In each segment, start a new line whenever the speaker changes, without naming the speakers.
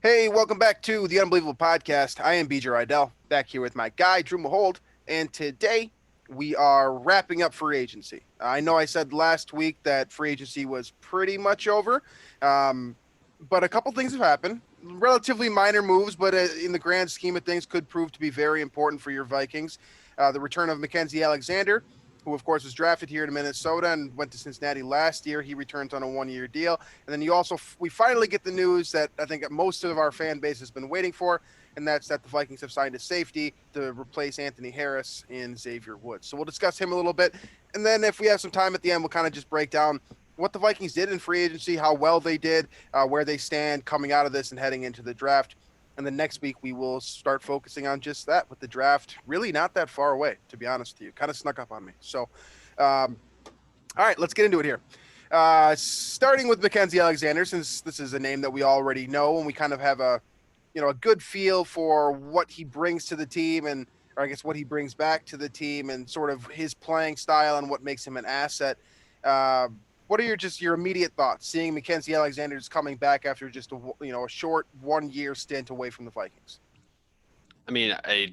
Hey, welcome back to the Unbelievable Podcast. I am BJ Reidell, back here with my guy, Drew Mahowald, and today we are wrapping up free agency. I know I said last week that free agency was pretty much over, um, but a couple things have happened. Relatively minor moves, but in the grand scheme of things, could prove to be very important for your Vikings. The return of Mackensie Alexander, who of course was drafted here to Minnesota and went to Cincinnati last year. He returns on a one-year deal. And then we finally get the news that I think most of our fan base has been waiting for, and that's that the Vikings have signed a safety to replace Anthony Harris in Xavier Woods. So we'll discuss him a little bit. And then if we have some time at the end, we'll kind of just break down what the Vikings did in free agency, how well they did, where they stand coming out of this and heading into the draft. And then next week, we will start focusing on just that, with the draft really not that far away, to be honest with you. Kind of snuck up on me. So, all right, let's get into it here. Starting with Mackensie Alexander, since this is a name that we already know and we kind of have a good feel for what he brings to the team, and or I guess what he brings back to the team, and sort of his playing style and what makes him an asset. What are your immediate thoughts seeing Mackensie Alexander is coming back after just a short 1 year stint away from the Vikings?
I mean, I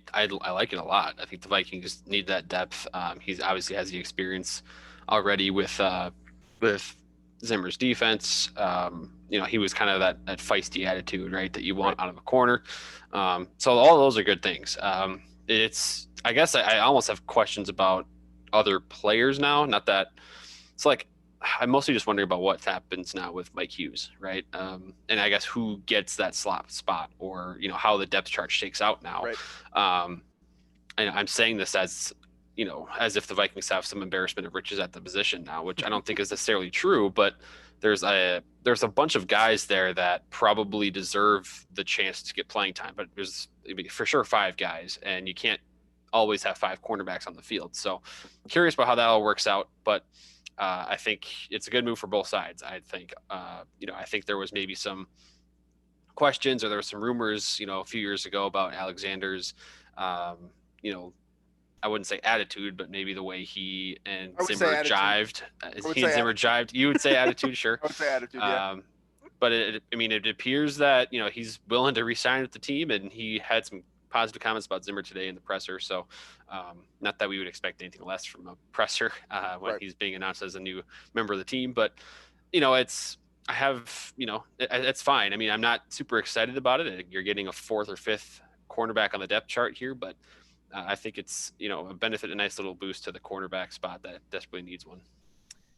like it a lot. I think the Vikings need that depth. He's obviously has the experience already with Zimmer's defense. He was kind of that feisty attitude, right, that you want out of a corner. So all those are good things. I guess I almost have questions about other players now. Not that it's like I'm mostly just wondering about what happens now with Mike Hughes, right? And I guess who gets that slot spot, or how the depth chart shakes out now.
Right.
And I'm saying this as if the Vikings have some embarrassment of riches at the position now, which I don't think is necessarily true. But there's a bunch of guys there that probably deserve the chance to get playing time. But there's for sure 5 guys, and you can't always have 5 cornerbacks on the field. So curious about how that all works out, but. I think it's a good move for both sides. I think there was maybe some questions, or there were some rumors, a few years ago about Alexander's, I wouldn't say attitude, but maybe the way he and Zimmer jived. Zimmer jived. You would say attitude, sure.
I would say attitude, yeah.
But it appears that he's willing to re-sign with the team, and he had some positive comments about Zimmer today in the presser. So not that we would expect anything less from a presser when he's being announced as a new member of the team, but it's fine. I mean, I'm not super excited about it. You're getting a 4th or 5th cornerback on the depth chart here, but I think it's, a benefit, a nice little boost to the cornerback spot that desperately needs one.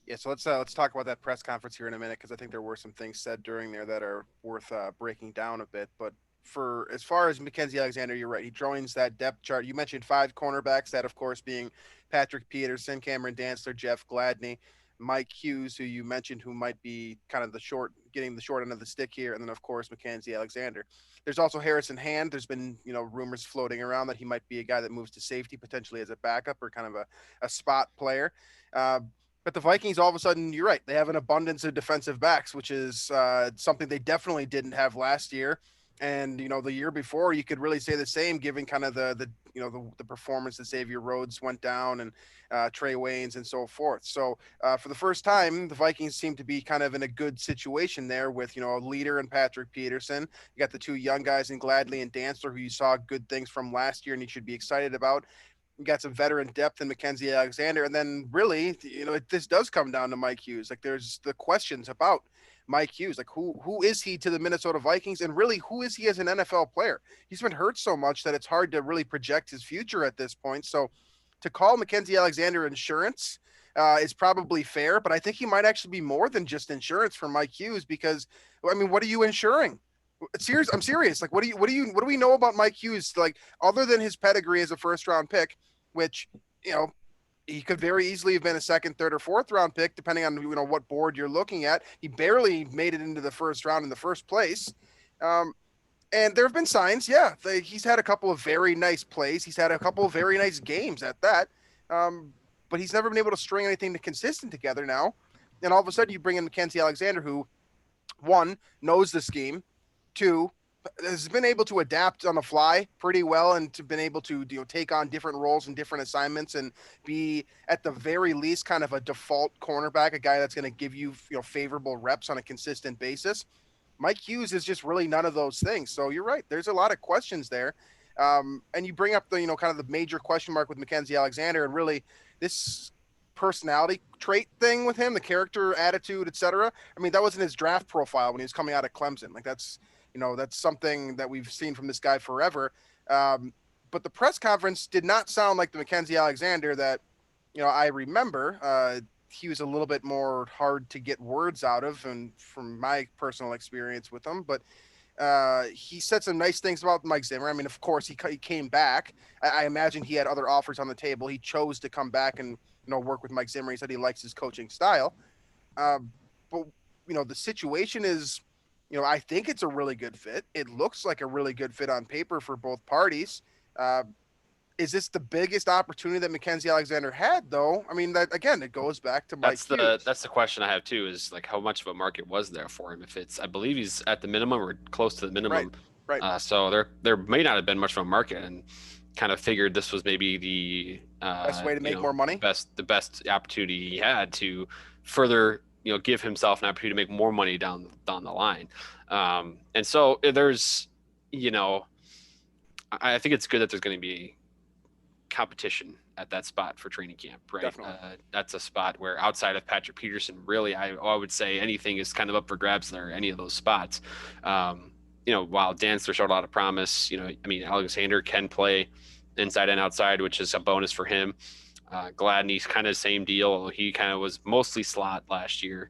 Yeah, so let's talk about that press conference here in a minute, because I think there were some things said during there that are worth breaking down a bit. But for as far as Mackensie Alexander, you're right. He joins that depth chart. You mentioned 5 cornerbacks, that of course being Patrick Peterson, Cameron Dantzler, Jeff Gladney, Mike Hughes, who you mentioned, who might be kind of getting the short end of the stick here, and then of course Mackensie Alexander. There's also Harrison Hand. There's been rumors floating around that he might be a guy that moves to safety, potentially as a backup or kind of a spot player. But the Vikings, all of a sudden, you're right, they have an abundance of defensive backs, which is something they definitely didn't have last year. And, the year before, you could really say the same, given kind of the performance that Xavier Woods went down, and Trey Waynes and so forth. So for the first time, the Vikings seem to be kind of in a good situation there with, a leader in Patrick Peterson. You got the 2 young guys in Gladney and Dantzler, who you saw good things from last year and you should be excited about. You got some veteran depth in Mackensie Alexander. And then really, this does come down to Mike Hughes. Like, there's the questions about Mike Hughes, like who is he to the Minnesota Vikings, and really who is he as an NFL player? He's been hurt so much that it's hard to really project his future at this point. So to call Mackensie Alexander insurance is probably fair, but I think he might actually be more than just insurance for Mike Hughes, because I mean, what are you insuring? I'm serious. Like, what do we know about Mike Hughes, like, other than his pedigree as a 1st-round pick, which he could very easily have been a 2nd, 3rd, or 4th round pick, depending on what board you're looking at. He barely made it into the 1st round in the first place. And there have been signs, he's had a couple of very nice plays. He's had a couple of very nice games at that. But he's never been able to string anything consistent together now. And all of a sudden you bring in Mackensie Alexander, who, 1, knows the scheme, 2, has been able to adapt on the fly pretty well, and to been able to take on different roles and different assignments, and be at the very least kind of a default cornerback, a guy that's going to give you favorable reps on a consistent basis. Mike Hughes is just really none of those things. So you're right. There's a lot of questions there. And you bring up the, kind of the major question mark with Mackensie Alexander, and really this personality trait thing with him, the character, attitude, etc. I mean, that wasn't his draft profile when he was coming out of Clemson. Like that's something that we've seen from this guy forever. But the press conference did not sound like the Mackensie Alexander that, I remember. He was a little bit more hard to get words out of, and from my personal experience with him, but he said some nice things about Mike Zimmer. I mean, of course, he came back. I imagine he had other offers on the table. He chose to come back and work with Mike Zimmer. He said he likes his coaching style. But the situation is, I think it's a really good fit. It looks like a really good fit on paper for both parties. Is this the biggest opportunity that Mackensie Alexander had, though? I mean, that again, it goes back to Mike Hughes.
That's the question I have too. Is like how much of a market was there for him? If it's, I believe he's at the minimum or close to the minimum.
Right.
So there may not have been much of a market, and kind of figured this was maybe the
best way to make more money.
The best opportunity he had to further give himself an opportunity to make more money down the line. And so there's I think it's good that there's going to be competition at that spot for training camp, right? That's a spot where outside of Patrick Peterson, really, I would say anything is kind of up for grabs there, any of those spots. While Dancer showed a lot of promise, Alexander can play inside and outside, which is a bonus for him. Gladney's kind of same deal. He kind of was mostly slot last year.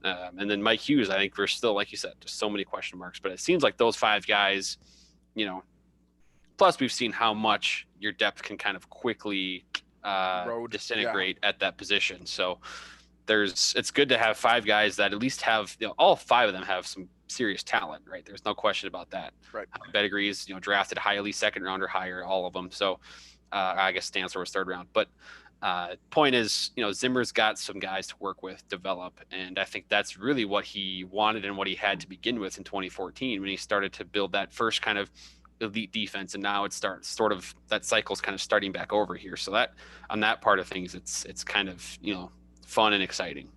And then Mike Hughes, I think we're still, like you said, just so many question marks, but it seems like those five guys, plus we've seen how much your depth can kind of quickly disintegrate at that position. So it's good to have five guys that at least have, all five of them have some serious talent, right? There's no question about that.
Right.
Pedigrees, drafted highly, second round or higher, all of them. So I guess Stancer was third round, but point is, Zimmer's got some guys to work with, develop. And I think that's really what he wanted and what he had to begin with in 2014 when he started to build that first kind of elite defense, and now it starts sort of that cycle's kind of starting back over here. So that on that part of things, it's kind of fun and exciting.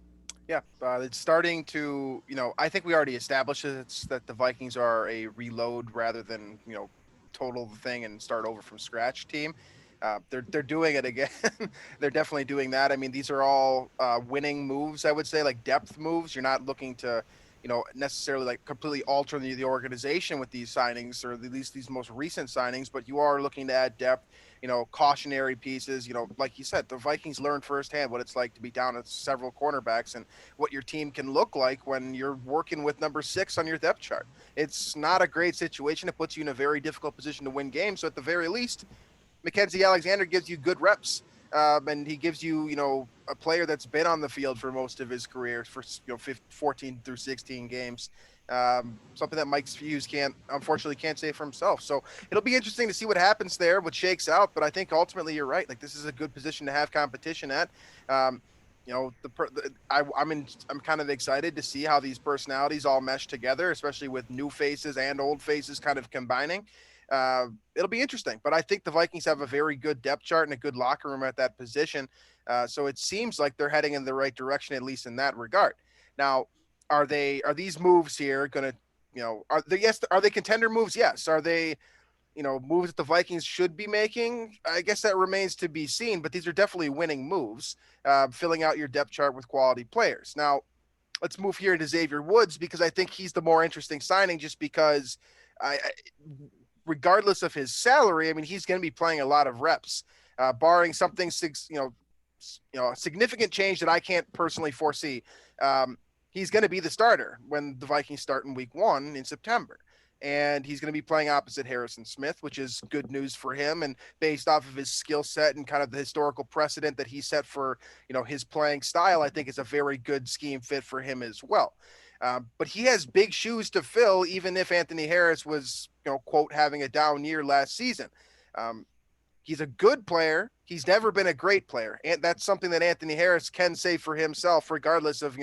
Yeah, it's starting to I think we already established that the Vikings are a reload rather than total the thing and start over from scratch team. They're doing it again. They're definitely doing that. I mean, these are all winning moves. I would say, like depth moves. You're not looking to necessarily like completely alter the organization with these signings, or at least these most recent signings, but you are looking to add depth, cautionary pieces. Like you said, the Vikings learned firsthand what it's like to be down at several cornerbacks and what your team can look like when you're working with number 6 on your depth chart. It's not a great situation. It puts you in a very difficult position to win games. So at the very least, Mackensie Alexander gives you good reps. And he gives you, a player that's been on the field for most of his career for 14 through 16 games. Something that Mike Hughes unfortunately can't say for himself. So it'll be interesting to see what happens there, what shakes out. But I think ultimately you're right. Like, this is a good position to have competition at. I'm kind of excited to see how these personalities all mesh together, especially with new faces and old faces kind of combining. It'll be interesting, but I think the Vikings have a very good depth chart and a good locker room at that position. So it seems like they're heading in the right direction, at least in that regard. Now, are these moves here going to, are they contender moves? Yes. Are they, moves that the Vikings should be making? I guess that remains to be seen, but these are definitely winning moves, filling out your depth chart with quality players. Now, let's move here to Xavier Woods, because I think he's the more interesting signing, just because regardless of his salary, I mean, he's going to be playing a lot of reps, barring something, significant change that I can't personally foresee. He's going to be the starter when the Vikings start in week 1 in September. And he's going to be playing opposite Harrison Smith, which is good news for him. And based off of his skill set and kind of the historical precedent that he set for, his playing style, I think it's a very good scheme fit for him as well. But he has big shoes to fill, even if Anthony Harris was, quote, having a down year last season. He's a good player. He's never been a great player. And that's something that Anthony Harris can say for himself, regardless of,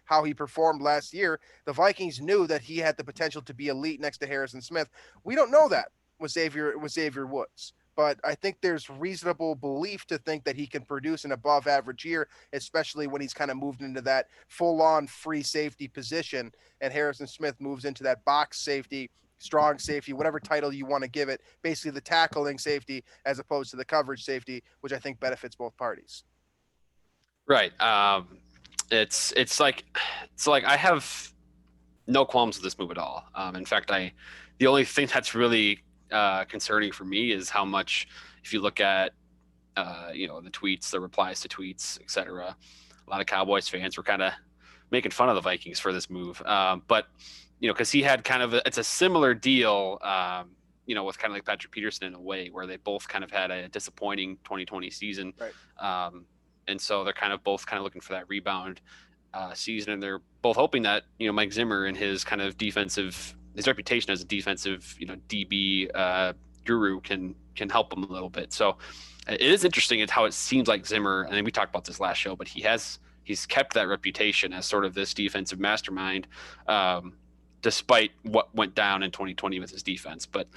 how he performed last year. The Vikings knew that he had the potential to be elite next to Harrison Smith. We don't know that with Xavier Woods. but I think there's reasonable belief to think that he can produce an above average year, especially when he's kind of moved into that full on free safety position. And Harrison Smith moves into that box safety, strong safety, whatever title you want to give it, basically the tackling safety as opposed to the coverage safety, which I think benefits both parties.
Right. It's like I have no qualms with this move at all. In fact, the only thing that's really concerning for me is how much, if you look at the tweets, the replies to tweets, etc. A lot of Cowboys fans were kind of making fun of the Vikings for this move, but because he had kind of it's a similar deal, with kind of like Patrick Peterson in a way, where they both kind of had a disappointing 2020 season,
right.
And so they're kind of both looking for that rebound season, and they're both hoping that Mike Zimmer and his kind of his reputation as a defensive DB guru can help them a little bit. So it is interesting at how it seems like Zimmer, and we talked about this last show, but he's kept that reputation as sort of this defensive mastermind, despite what went down in 2020 with his defense. But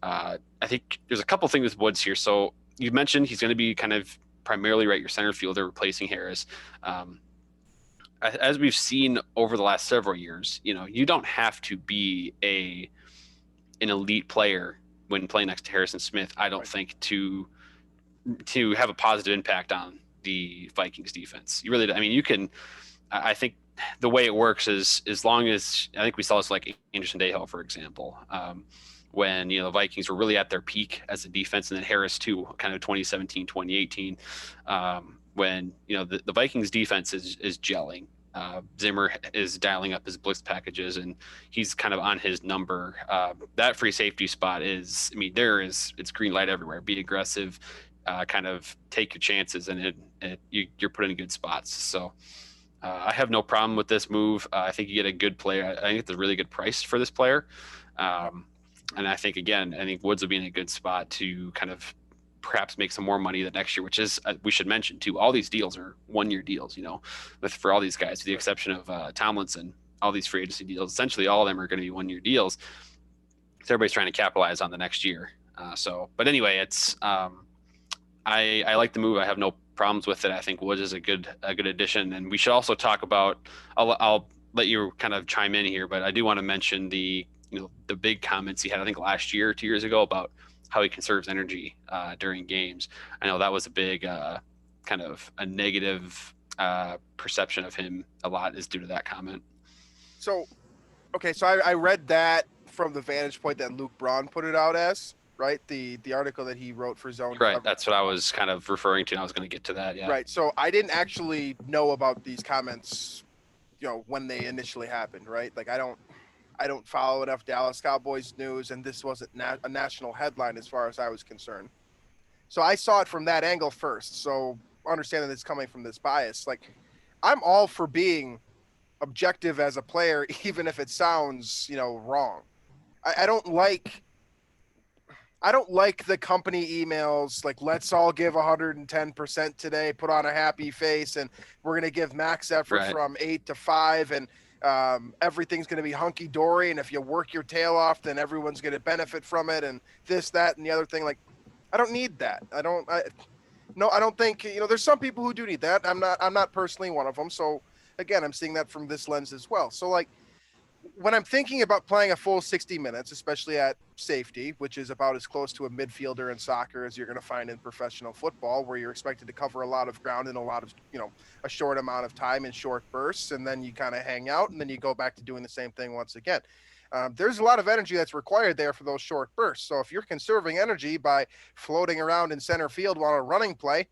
I think there's a couple things with Woods here. So you mentioned he's going to be kind of primarily your center fielder, replacing Harris. As we've seen over the last several years, you don't have to be an elite player when playing next to Harrison Smith, I don't think, to have a positive impact on the Vikings defense. You really, you can, I think the way it works is, as long as, I think we saw this like Anderson Dahill, for example, when, the Vikings were really at their peak as a defense, and then Harris too, kind of 2017, 2018, when, the Vikings defense is gelling. Zimmer is dialing up his blitz packages, and he's kind of on his number. That free safety spot is, it's green light everywhere. Be aggressive, kind of take your chances, and you're put in good spots. So I have no problem with this move. I think you get a good player. I think it's a really good price for this player. And I think Woods will be in a good spot to kind of perhaps make some more money the next year, which is, we should mention too, all these deals are 1-year deals, for all these guys, with the exception of Tomlinson. All these free agency deals, essentially all of them are going to be 1-year deals. So everybody's trying to capitalize on the next year. But anyway, it's I like the move. I have no problems with it. I think Woods is a good addition. And we should also talk about, I'll let you kind of chime in here, but I do want to mention the big comments he had, I think 2 years ago, about how he conserves energy during games. I know that was a big kind of a negative perception of him. A lot is due to that comment.
So I read that from the vantage point that Luke Braun put it out as, right? The article that he wrote for Zone.
Right. That's what I was kind of referring to. And I was going to get to that. Yeah.
Right. So I didn't actually know about these comments, when they initially happened, right? Like I don't follow enough Dallas Cowboys news, and this wasn't a national headline as far as I was concerned. So I saw it from that angle first. So understanding that it's coming from this bias, like I'm all for being objective as a player, even if it sounds, wrong. I don't like the company emails like, let's all give 110% today, put on a happy face, and we're going to give max effort from 8 to 5, and everything's going to be hunky-dory, and if you work your tail off, then everyone's going to benefit from it, and this, that, and the other thing. Like, I don't need that. I don't think, there's some people who do need that. I'm not personally one of them. So again, I'm seeing that from this lens as well. So like, when I'm thinking about playing a full 60 minutes, especially at safety, which is about as close to a midfielder in soccer as you're going to find in professional football, where you're expected to cover a lot of ground in a lot of, a short amount of time in short bursts, and then you kind of hang out, and then you go back to doing the same thing once again. There's a lot of energy that's required there for those short bursts. So if you're conserving energy by floating around in center field while a running play,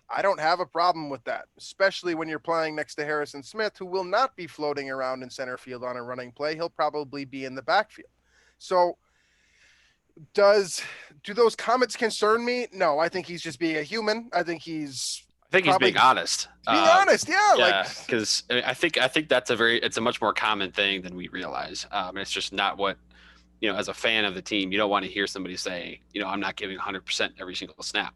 I don't have a problem with that, especially when you're playing next to Harrison Smith, who will not be floating around in center field on a running play. He'll probably be in the backfield. So do those comments concern me? No, I think he's just being a human. I think he's
being honest.
Yeah.
Because I think it's a much more common thing than we realize. It's just not what, as a fan of the team, you don't want to hear somebody say, I'm not giving 100% every single snap.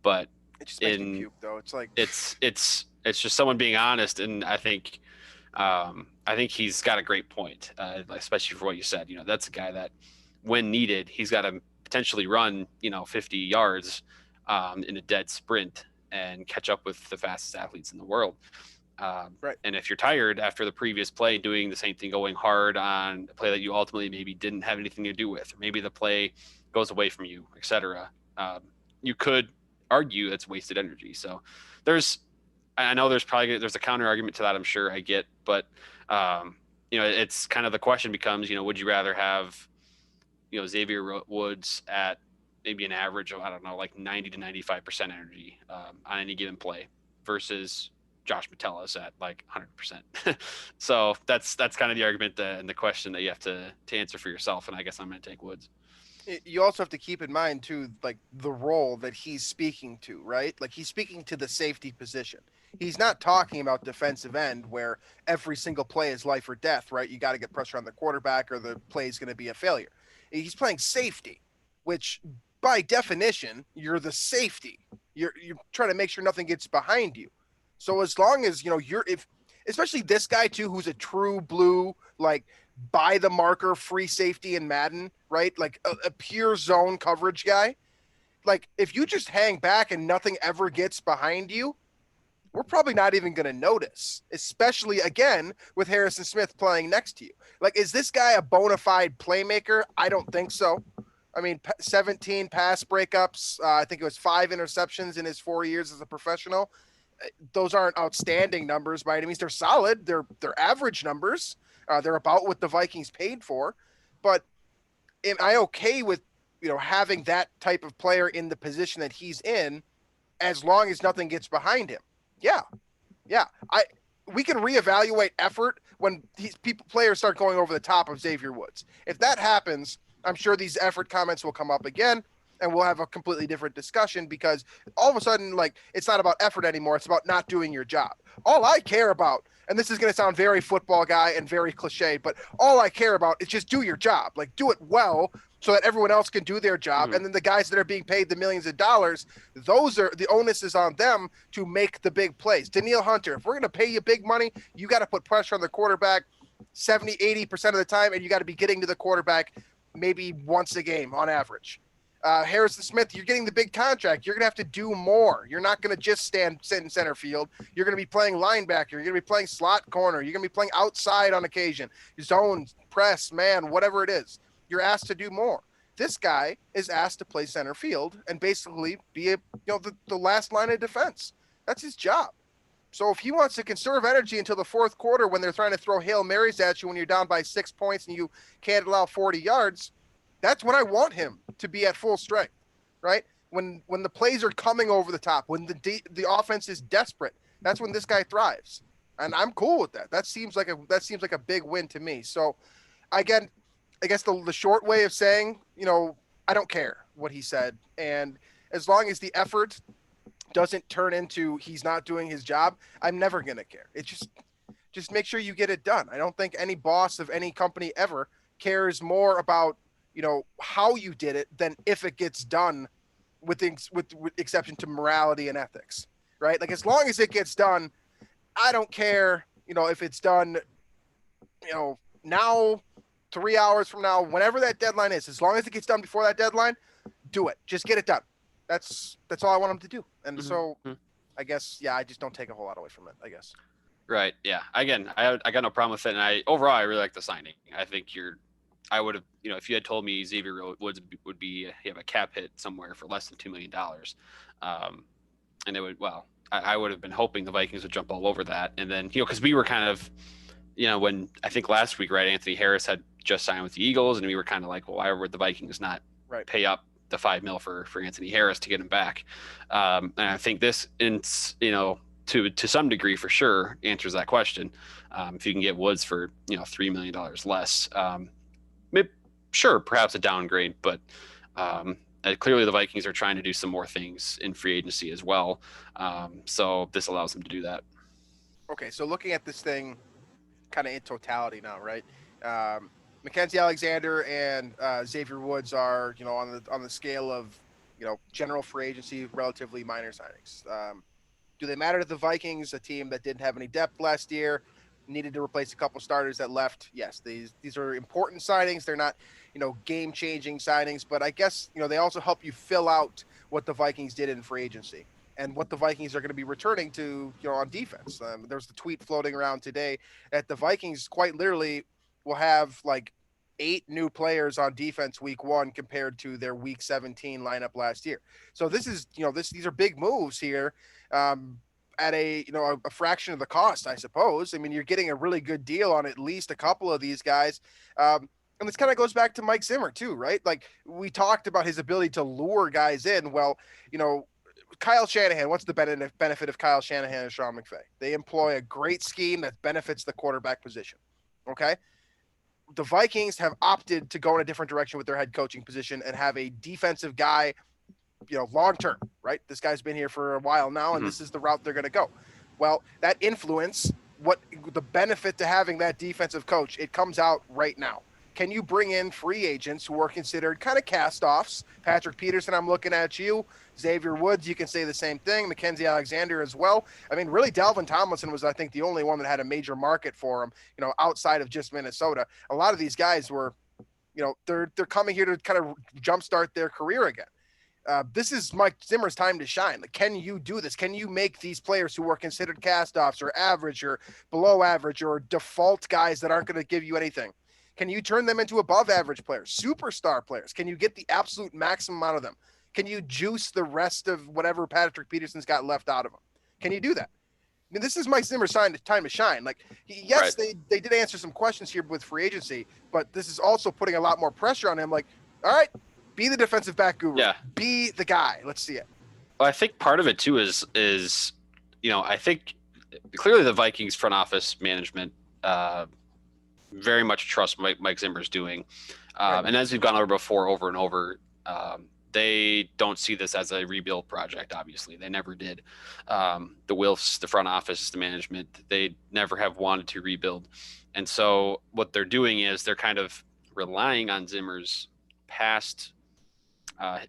But
it just makes me puke, though. It's like
it's just someone being honest, and I think he's got a great point, especially for what you said. That's a guy that, when needed, he's got to potentially run 50 yards in a dead sprint and catch up with the fastest athletes in the world.
Right.
And if you're tired after the previous play, doing the same thing, going hard on a play that you ultimately maybe didn't have anything to do with, or maybe the play goes away from you, etc., you could argue it's wasted energy. So I know there's a counter argument to that. I'm sure I get, but it's kind of the question becomes, would you rather have, Xavier Woods at maybe an average of, I don't know, like 90 to 95% energy on any given play versus Josh Metellus at like 100%. So that's kind of the argument and the question that you have to answer for yourself. And I guess I'm going to take Woods.
You also have to keep in mind too, like the role that he's speaking to, right? Like he's speaking to the safety position. He's not talking about defensive end where every single play is life or death, right? You got to get pressure on the quarterback or the play is going to be a failure. He's playing safety, which by definition, you're the safety. You're trying to make sure nothing gets behind you. So as long as, especially this guy too, who's a true blue, like by the marker free safety in Madden, right? Like a pure zone coverage guy. Like if you just hang back and nothing ever gets behind you, we're probably not even going to notice, especially again with Harrison Smith playing next to you. Like, is this guy a bona fide playmaker? I don't think so. I mean, 17 pass breakups. I think it was 5 interceptions in his 4 years as a professional. Those aren't outstanding numbers by any means. They're solid. They're average numbers. They're about what the Vikings paid for. But am I okay with, having that type of player in the position that he's in as long as nothing gets behind him? Yeah. We can reevaluate effort when players start going over the top of Xavier Woods. If that happens, I'm sure these effort comments will come up again and we'll have a completely different discussion because all of a sudden, like, it's not about effort anymore. It's about not doing your job. All I care about, and this is going to sound very football guy and very cliche, but all I care about is just do your job. Like, do it well so that everyone else can do their job. Mm-hmm. And then the guys that are being paid the millions of dollars, the onus is on them to make the big plays. Danielle Hunter, if we're going to pay you big money, you got to put pressure on the quarterback 70, 80% of the time, and you got to be getting to the quarterback maybe once a game on average. Harrison Smith, you're getting the big contract. You're going to have to do more. You're not going to just sit in center field. You're going to be playing linebacker. You're going to be playing slot corner. You're going to be playing outside on occasion. Zone, press, man, whatever it is. You're asked to do more. This guy is asked to play center field and basically be the last line of defense. That's his job. So if he wants to conserve energy until the fourth quarter when they're trying to throw Hail Marys at you when you're down by 6 points and you can't allow 40 yards, that's when I want him to be at full strength, right? When the plays are coming over the top, when the offense is desperate, that's when this guy thrives, and I'm cool with that. That seems like a big win to me. So, again, I guess the short way of saying, I don't care what he said, and as long as the effort doesn't turn into he's not doing his job, I'm never gonna care. It just make sure you get it done. I don't think any boss of any company ever cares more about how you did it than if it gets done with exception to morality and ethics, right? Like as long as it gets done, I don't care, if it's done, now, 3 hours from now, whenever that deadline is, as long as it gets done before that deadline, do it. Just get it done. That's all I want them to do. And mm-hmm. So I guess, I just don't take a whole lot away from it, I guess.
Right. Yeah. Again, I got no problem with it. And overall, I really like the signing. I think I would have, if you had told me Xavier Woods would have a cap hit somewhere for less than $2 million, and it would, I would have been hoping the Vikings would jump all over that. And then, because we were kind of, when I think last week, right, Anthony Harris had just signed with the Eagles, and we were kind of like, well, why would the Vikings not pay up the $5 million for Anthony Harris to get him back? And I think this, to some degree, for sure, answers that question. If you can get Woods for $3 million less. Sure, perhaps a downgrade, but clearly the Vikings are trying to do some more things in free agency as well. So this allows them to do that.
Okay, so looking at this thing kind of in totality now, right? Mackensie Alexander and Xavier Woods are, on the scale of, general free agency, relatively minor signings. Do they matter to the Vikings, a team that didn't have any depth last year? Needed to replace a couple starters that left. Yes, these are important signings. They're not, game-changing signings, but I guess, they also help you fill out what the Vikings did in free agency and what the Vikings are going to be returning to, on defense. There's the tweet floating around today that the Vikings quite literally will have like 8 new players on defense week 1 compared to their week 17 lineup last year. So this is, these are big moves here. At a fraction of the cost, I suppose. I mean, you're getting a really good deal on at least a couple of these guys. And this kind of goes back to Mike Zimmer too, right? Like we talked about his ability to lure guys in. Well, Kyle Shanahan, what's the benefit of Kyle Shanahan and Sean McVay? They employ a great scheme that benefits the quarterback position. Okay. The Vikings have opted to go in a different direction with their head coaching position and have a defensive guy, long term, right? This guy's been here for a while now, and this is the route they're going to go. Well, that influence, what the benefit to having that defensive coach, it comes out right now. Can you bring in free agents who are considered kind of cast-offs? Patrick Peterson, I'm looking at you. Xavier Woods, you can say the same thing. Mackensie Alexander as well. I mean, really, Dalvin Tomlinson was, I think, the only one that had a major market for him, outside of just Minnesota. A lot of these guys were, they're coming here to kind of jumpstart their career again. This is Mike Zimmer's time to shine. Like, can you do this? Can you make these players who are considered cast-offs or average or below average or default guys that aren't going to give you anything? Can you turn them into above average players, superstar players? Can you get the absolute maximum out of them? Can you juice the rest of whatever Patrick Peterson's got left out of them? Can you do that? I mean, this is Mike Zimmer's time to shine. Like, yes, right. They did answer some questions here with free agency, but this is also putting a lot more pressure on him. Like, all right, be the defensive back guru. Yeah. Be the guy. Let's see it.
Well, I think part of it too is I think clearly the Vikings front office management very much trust Mike Zimmer's doing. Right. And as we've gone over before, over and over, they don't see this as a rebuild project. Obviously, they never did. The Wilfs, the front office, the management, they never have wanted to rebuild. And so what they're doing is they're kind of relying on Zimmer's past,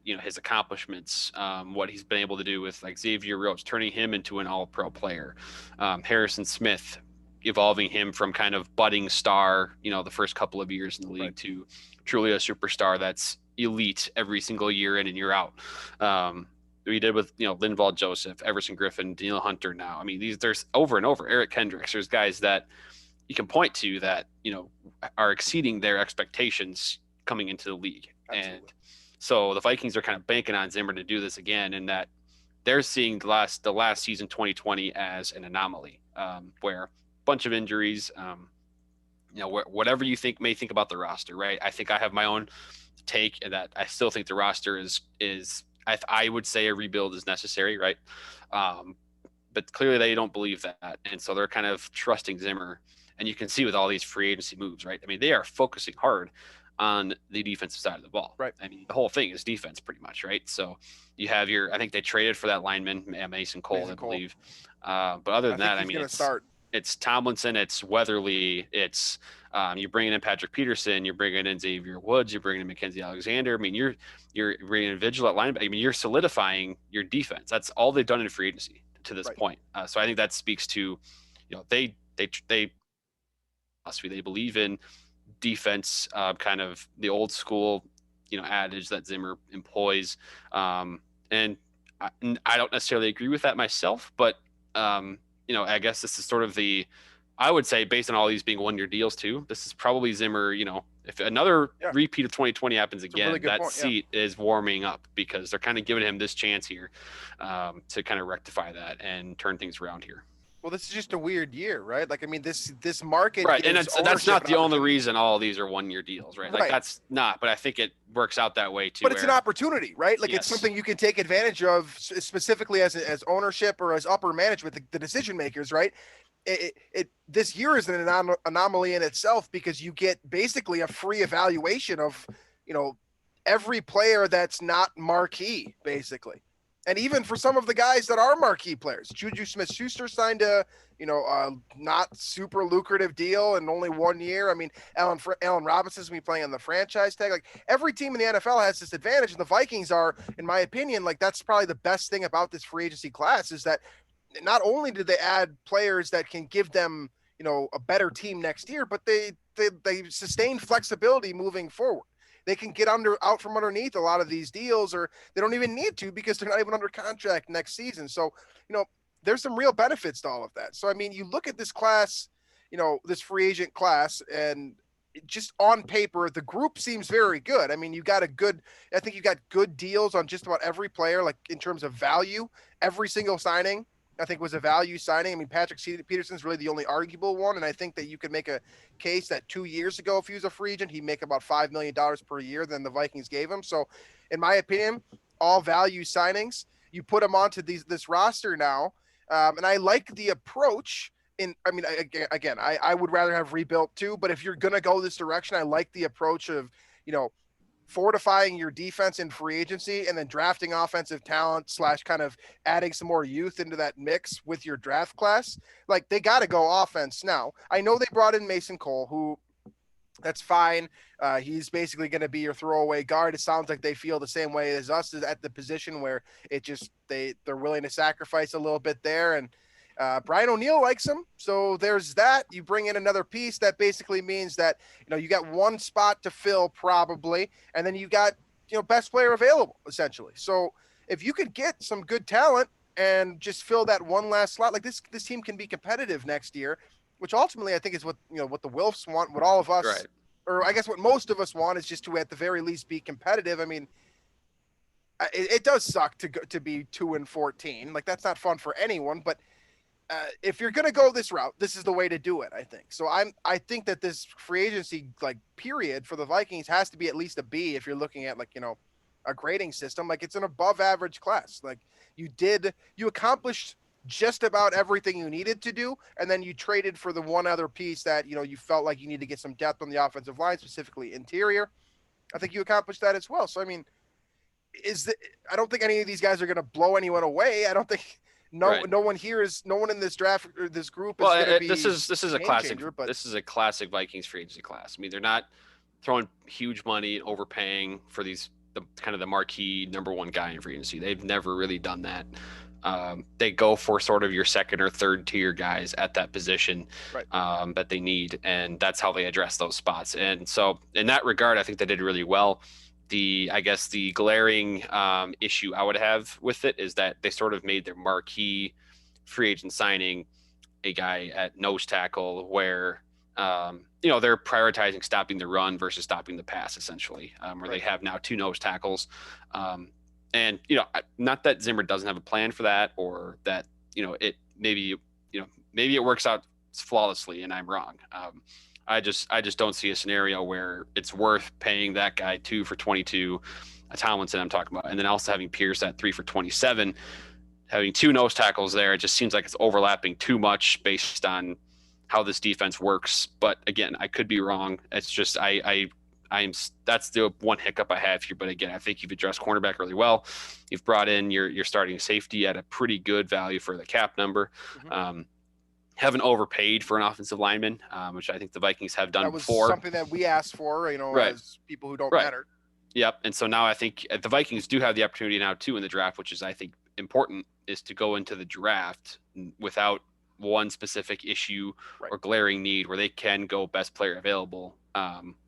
his accomplishments, what he's been able to do with like Xavier Woods, turning him into an all-pro player, Harrison Smith, evolving him from kind of budding star, the first couple of years in the league, right, to truly a superstar that's elite every single year in and year out. We did with, Linval Joseph, Everson Griffin, Daniel Hunter now. I mean, there's over and over, Eric Kendricks, there's guys that you can point to that, are exceeding their expectations coming into the league. Absolutely. And so the Vikings are kind of banking on Zimmer to do this again, and that they're seeing the last season, 2020, as an anomaly, where bunch of injuries, whatever you may think about the roster, right? I think I have my own take that I still think the roster is I would say a rebuild is necessary, right? But clearly they don't believe that. And so they're kind of trusting Zimmer, and you can see with all these free agency moves, right? I mean, they are focusing hard on the defensive side of the ball.
Right.
I mean, the whole thing is defense pretty much, right? So you have I think they traded for that lineman, Mason Cole, I believe. But other than that, I mean, it's Tomlinson, it's Weatherly, it's you're bringing in Patrick Peterson, you're bringing in Xavier Woods, you're bringing in Mackensie Alexander. I mean, you're bringing in Vigil at linebacker. I mean, you're solidifying your defense. That's all they've done in free agency to this point. So I think that speaks to, they believe in defense, kind of the old school, adage that Zimmer employs. And I don't necessarily agree with that myself, but I guess this is sort of I would say, based on all these being 1-year deals too, this is probably Zimmer, if another repeat of 2020 happens again, that seat is warming up, because they're kind of giving him this chance here to kind of rectify that and turn things around here.
Well, this is just a weird year, right? Like, I mean, this market,
right? And that's not the only reason all of these are 1-year deals, right? Like, that's not. But I think it works out that way too.
But it's an opportunity, right? Like, it's something you can take advantage of, specifically as ownership or as upper management, the decision makers, right? This year is an anomaly in itself, because you get basically a free evaluation of, every player that's not marquee, basically. And even for some of the guys that are marquee players, Juju Smith-Schuster signed a not super lucrative deal in only 1 year. I mean, Allen Robinson's going to be playing on the franchise tag. Like, every team in the NFL has this advantage, and the Vikings are, in my opinion, like, that's probably the best thing about this free agency class, is that not only did they add players that can give them, a better team next year, but they sustain flexibility moving forward. they can get out from underneath a lot of these deals, or they don't even need to because they're not even under contract next season. So, there's some real benefits to all of that. So, I mean, you look at this class, this free agent class, and just on paper, the group seems very good. I mean, I think you got good deals on just about every player, like in terms of value. Every single signing, I think, was a value signing. I mean, Patrick Peterson's really the only arguable one, and I think that you could make a case that 2 years ago, if he was a free agent, he'd make about $5 million per year than the Vikings gave him. So, in my opinion, all value signings. You put them onto this roster now, and I like the approach. I would rather have rebuilt too, but if you're going to go this direction, I like the approach of, fortifying your defense in free agency and then drafting offensive talent / kind of adding some more youth into that mix with your draft class. Like, they got to go offense now. I know they brought in Mason Cole, who, that's fine. He's basically going to be your throwaway guard. It sounds like they feel the same way as us at the position where they're willing to sacrifice a little bit there. And Brian O'Neill likes him. So there's that. You bring in another piece that basically means that, you got one spot to fill probably, and then you got, best player available essentially. So if you could get some good talent and just fill that one last slot, like this team can be competitive next year, which ultimately I think is what the Wilfs want, what all of us, right, or I guess what most of us want, is just to at the very least be competitive. I mean, it does suck to be 2-14. Like, that's not fun for anyone, but if you're going to go this route, this is the way to do it, I think. So I think that this free agency period for the Vikings has to be at least a B if you're looking at a grading system. Like, it's an above average class. Like, you accomplished just about everything you needed to do, and then you traded for the one other piece that you felt like you need to get some depth on the offensive line, specifically interior. I think you accomplished that as well. So I mean, I don't think any of these guys are going to blow anyone away. I don't think no one in this draft or this group is going to be.
This is a classic.
Changer, but
this is a classic Vikings free agency class. I mean, they're not throwing huge money and overpaying for the marquee number one guy in free agency. They've never really done that. They go for sort of your second or third tier guys at that position, right, that they need, and that's how they address those spots. And so in that regard, I think they did really well. The glaring issue I would have with it is that they sort of made their marquee free agent signing a guy at nose tackle where they're prioritizing stopping the run versus stopping the pass, essentially, where right, they have now two nose tackles. And, not that Zimmer doesn't have a plan for that, or that, maybe it works out flawlessly and I'm wrong. I just don't see a scenario where it's worth paying that guy 2 for $22, Tomlinson I'm talking about, and then also having Pierce at 3 for $27, having two nose tackles there. It just seems like it's overlapping too much based on how this defense works. But again, I could be wrong. It's just, that's the one hiccup I have here. But again, I think you've addressed cornerback really well. You've brought in your starting safety at a pretty good value for the cap number. Mm-hmm. Haven't overpaid for an offensive lineman, which I think the Vikings have done before.
Something that we asked for, right, as people who don't
right,
matter.
Yep. And so now I think the Vikings do have the opportunity now too in the draft, which is, I think, important, is to go into the draft without one specific issue, right, or glaring need, where they can go best player available,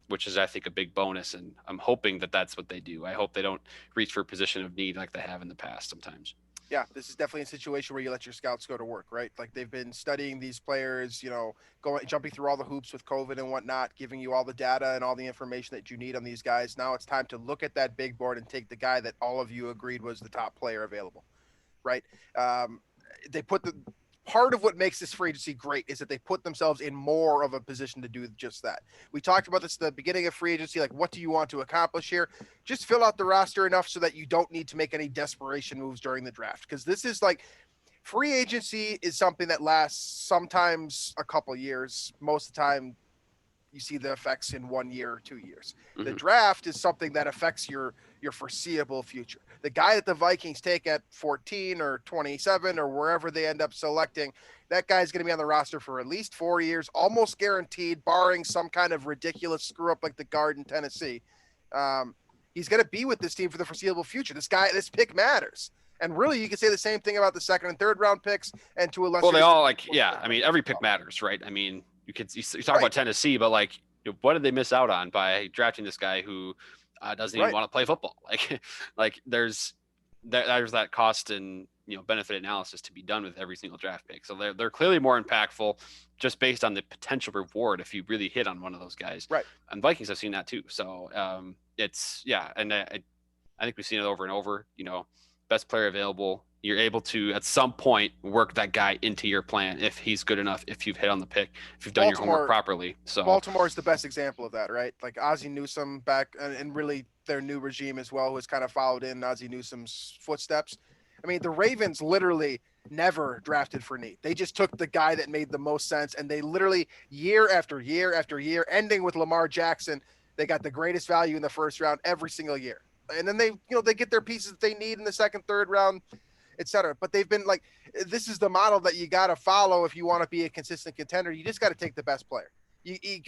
which is, I think, a big bonus. And I'm hoping that that's what they do. I hope they don't reach for a position of need like they have in the past sometimes.
Yeah, this is definitely a situation where you let your scouts go to work, right? Like, they've been studying these players, jumping through all the hoops with COVID and whatnot, giving you all the data and all the information that you need on these guys. Now it's time to look at that big board and take the guy that all of you agreed was the top player available, right? They put part of what makes this free agency great is that they put themselves in more of a position to do just that. We talked about this at the beginning of free agency. Like, what do you want to accomplish here? Just fill out the roster enough so that you don't need to make any desperation moves during the draft. Because this is free agency is something that lasts sometimes a couple years. Most of the time, you see the effects in 1 year or 2 years. Mm-hmm. The draft is something that affects your foreseeable future. The guy that the Vikings take at 14 or 27 or wherever they end up selecting, that guy's going to be on the roster for at least 4 years, almost guaranteed, barring some kind of ridiculous screw up like the guard in Tennessee. He's going to be with this team for the foreseeable future. This pick matters. And really, you can say the same thing about the second and third round picks, and to a lesser.
Well, they all I mean, every pick matters, right? I mean, you talk right, about Tennessee, but what did they miss out on by drafting this guy who doesn't even
Right.
want to play football. Like there's that cost and benefit analysis to be done with every single draft pick. So they're clearly more impactful just based on the potential reward if you really hit on one of those guys.
Right.
And Vikings have seen that too. So it's and I think we've seen it over and over. Best player available. You're able to at some point work that guy into your plan if he's good enough. If you've hit on the pick, if you've done your homework properly. So
Baltimore is the best example of that, right? Like Ozzie Newsome back, and really their new regime as well, who has kind of followed in Ozzie Newsome's footsteps. I mean, the Ravens literally never drafted for need. They just took the guy that made the most sense, and they literally year after year after year, ending with Lamar Jackson, they got the greatest value in the first round every single year. And then they get their pieces that they need in the second, third round, etc. But they've been like, this is the model that you got to follow if you want to be a consistent contender. You just got to take the best player. You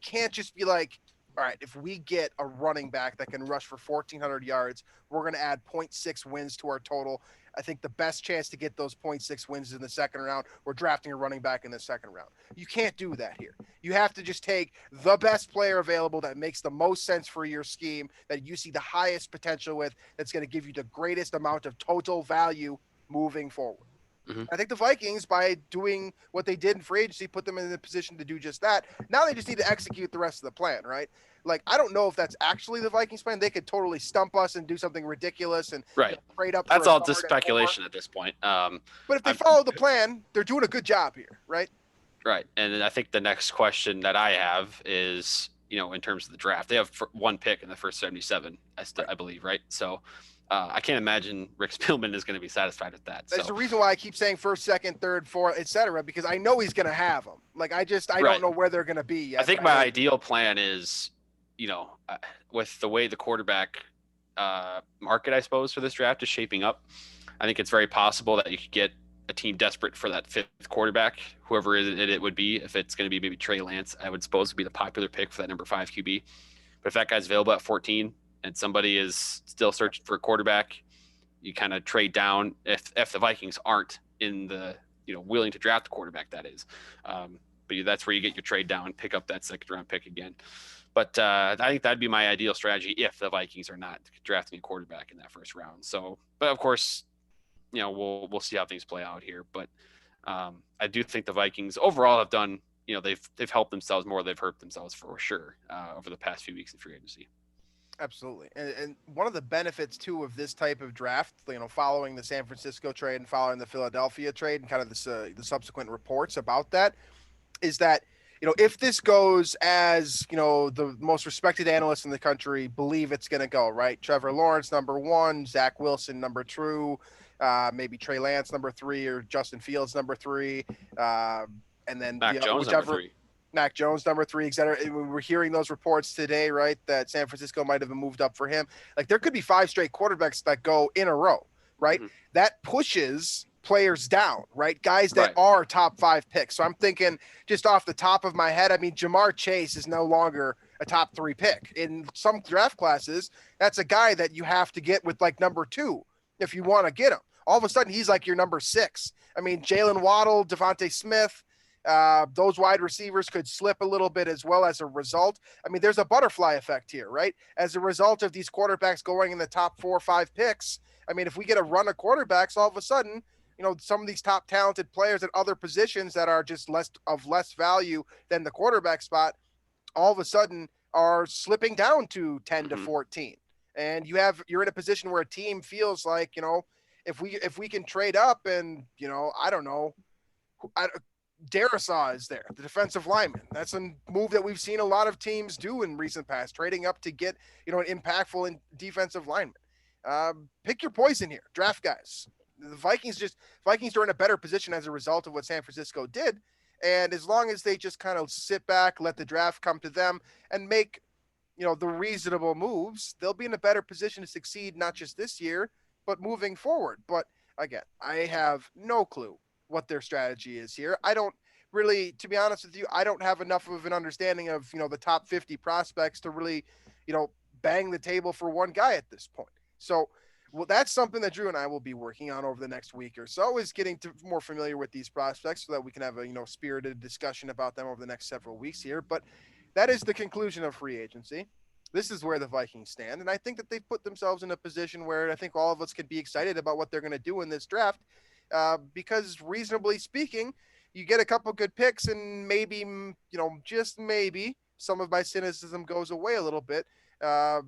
can't just be like, all right, if we get a running back that can rush for 1,400 yards, we're going to add 0.6 wins to our total. I think the best chance to get those 0.6 wins is in the second round. We're drafting a running back in the second round. You can't do that here. You have to just take the best player available that makes the most sense for your scheme, that you see the highest potential with, that's going to give you the greatest amount of total value moving forward. Mm-hmm. I think the Vikings, by doing what they did in free agency, put them in the position to do just that. Now they just need to execute the rest of the plan, right? Like, I don't know if that's actually the Vikings plan. They could totally stump us and do something ridiculous and trade up.
That's all just speculation at this point.
But if they follow the plan, they're doing a good job here, right?
Right. And I think the next question that I have is, in terms of the draft, they have one pick in the first 77, I believe, right? So I can't imagine Rick Spielman is going to be satisfied with that.
That's the reason why I keep saying first, second, third, fourth, etc. Because I know he's going to have them. Like, I don't know where they're going to be yet.
I think my ideal plan is, with the way the quarterback market, I suppose, for this draft is shaping up, I think it's very possible that you could get a team desperate for that fifth quarterback, whoever it would be. If it's going to be maybe Trey Lance, I would suppose would be the popular pick for that number 5 QB. But if that guy's available at 14 and somebody is still searching for a quarterback, you kind of trade down if the Vikings aren't in the, willing to draft a quarterback, that is. But that's where you get your trade down, pick up that second round pick again. But I think that'd be my ideal strategy if the Vikings are not drafting a quarterback in that first round. So, but of course, we'll see how things play out here. But I do think the Vikings overall have done, they've helped themselves more. They've hurt themselves for sure over the past few weeks in free agency.
Absolutely. And one of the benefits too of this type of draft, following the San Francisco trade and following the Philadelphia trade and kind of the subsequent reports about that, is that, if this goes as, the most respected analysts in the country believe it's going to go, right? Trevor Lawrence, number 1, Zach Wilson, number 2, maybe Trey Lance, number 3, or Justin Fields, number 3. And then
Mac Jones, number 3.
Mac Jones, number 3, etc. We're hearing those reports today, right? That San Francisco might have been moved up for him. Like, there could be 5 straight quarterbacks that go in a row, right? Mm-hmm. That pushes players down, right? Guys that are top 5 picks. So I'm thinking just off the top of my head, I mean, Jamar Chase is no longer a top 3 pick. In some draft classes, that's a guy that you have to get with like number 2 if you want to get him. All of a sudden, he's like your number 6. I mean, Jalen Waddle, Devontae Smith, those wide receivers could slip a little bit as well as a result. I mean, there's a butterfly effect here, right? As a result of these quarterbacks going in the top 4 or 5 picks, I mean, if we get a run of quarterbacks, all of a sudden, some of these top talented players at other positions that are just less value than the quarterback spot, all of a sudden are slipping down to 10 to 14. And you're in a position where a team feels like, if we can trade up and, I don't know, Darisaw is there, the defensive lineman. That's a move that we've seen a lot of teams do in recent past, trading up to get, an impactful defensive lineman. Pick your poison here, draft guys. The Vikings are in a better position as a result of what San Francisco did. And as long as they just kind of sit back, let the draft come to them and make, the reasonable moves, they'll be in a better position to succeed, not just this year, but moving forward. But again, I have no clue what their strategy is here. I don't really, to be honest with you, I don't have enough of an understanding of, the top 50 prospects to really, bang the table for one guy at this point. So, well, that's something that Drew and I will be working on over the next week or so, is getting more familiar with these prospects so that we can have a, spirited discussion about them over the next several weeks here. But that is the conclusion of free agency. This is where the Vikings stand. And I think that they've put themselves in a position where I think all of us could be excited about what they're going to do in this draft. Because reasonably speaking, you get a couple good picks and maybe, just maybe some of my cynicism goes away a little bit. Uh,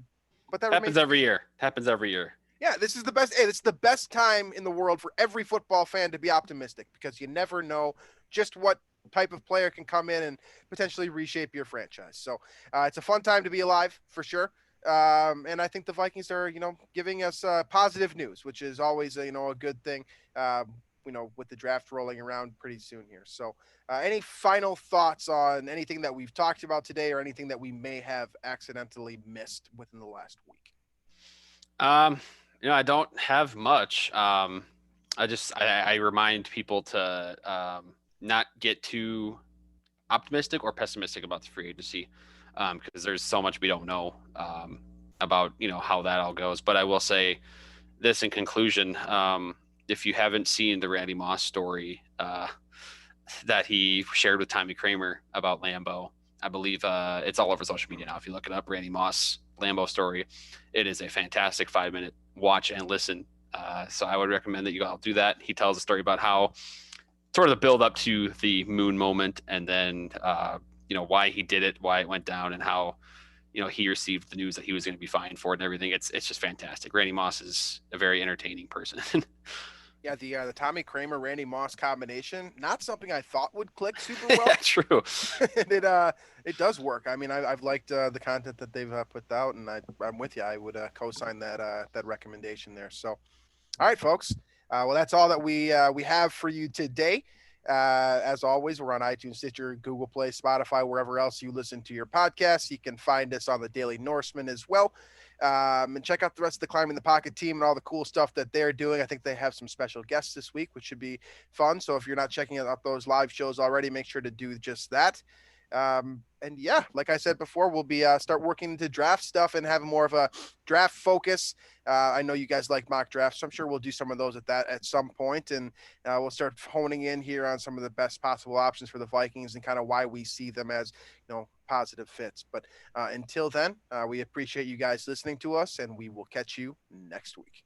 but that
Happens
remains to be
every
seen.
year. Happens every year.
Yeah, this is the best. Hey, it's the best time in the world for every football fan to be optimistic because you never know just what type of player can come in and potentially reshape your franchise. So it's a fun time to be alive for sure. And I think the Vikings are, giving us positive news, which is always, a good thing. With the draft rolling around pretty soon here. So, any final thoughts on anything that we've talked about today, or anything that we may have accidentally missed within the last week?
Um, I don't have much. I remind people to not get too optimistic or pessimistic about the free agency, because there's so much we don't know about how that all goes. But I will say this in conclusion: if you haven't seen the Randy Moss story that he shared with Tommy Kramer about Lambeau, I believe it's all over social media now. If you look it up, Randy Moss Lambeau story, it is a fantastic 5-minute watch and listen. So I would recommend that you all do that. He tells a story about how sort of the build up to the moon moment, and then why he did it, why it went down, and how he received the news that he was going to be fined for it and everything. It's just fantastic. Randy Moss is a very entertaining person.
Yeah, the Tommy Kramer Randy Moss combination, not something I thought would click super
Yeah,
well.
true.
And it does work. I mean, I've liked the content that they've put out, and I'm with you. I would co-sign that recommendation there. So, all right, folks. Well, that's all that we have for you today. As always, we're on iTunes, Stitcher, Google Play, Spotify, wherever else you listen to your podcasts. You can find us on the Daily Norseman as well. And check out the rest of the Climbing the Pocket team and all the cool stuff that they're doing. I think they have some special guests this week, which should be fun. So if you're not checking out those live shows already, make sure to do just that. And yeah, like I said before, we'll be start working into draft stuff and have more of a draft focus. I know you guys like mock drafts, so I'm sure we'll do some of those at some point, and we'll start honing in here on some of the best possible options for the Vikings and kind of why we see them as positive fits. But until then, we appreciate you guys listening to us, and we will catch you next week.